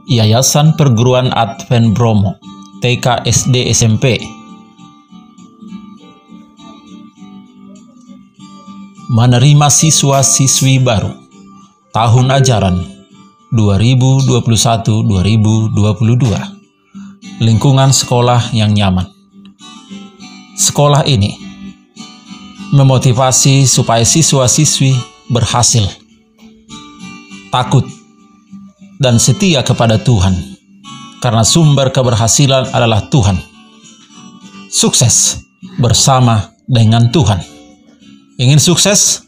Yayasan Perguruan Advent Bromo, TK, SD, SMP. Menerima siswa-siswi baru tahun ajaran 2021-2022. Lingkungan sekolah yang nyaman. Sekolah ini memotivasi supaya siswa-siswi berhasil, takut, dan setia kepada Tuhan, karena sumber keberhasilan adalah Tuhan. Sukses bersama dengan Tuhan. Ingin sukses?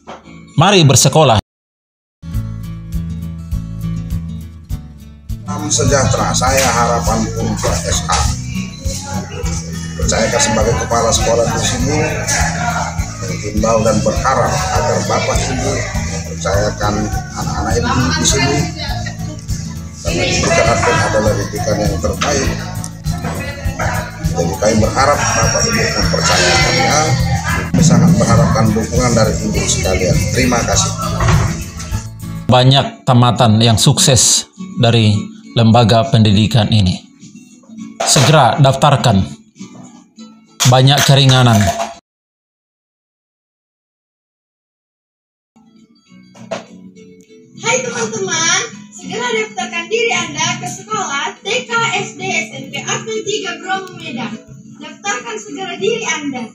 Mari bersekolah. Salam sejahtera, saya Harapan Putra SH. Percayakan sebagai kepala sekolah di sini, menghimbau dan berharap agar Bapak Ibu percayakan anak-anak Ibu di sini, karena didikan Advent adalah didikan yang terbaik. Jadi kami berharap Bapak Ibu mempercayakannya. Kami sangat berharapkan dukungan dari Ibu sekalian. Terima kasih. Banyak tamatan yang sukses dari lembaga pendidikan ini. Segera daftarkan. Banyak keringanan. Hai teman-teman, segera daftarkan diri Anda ke sekolah TK, SD, SMP Advent 3 Bromo Medan. Daftarkan segera diri Anda.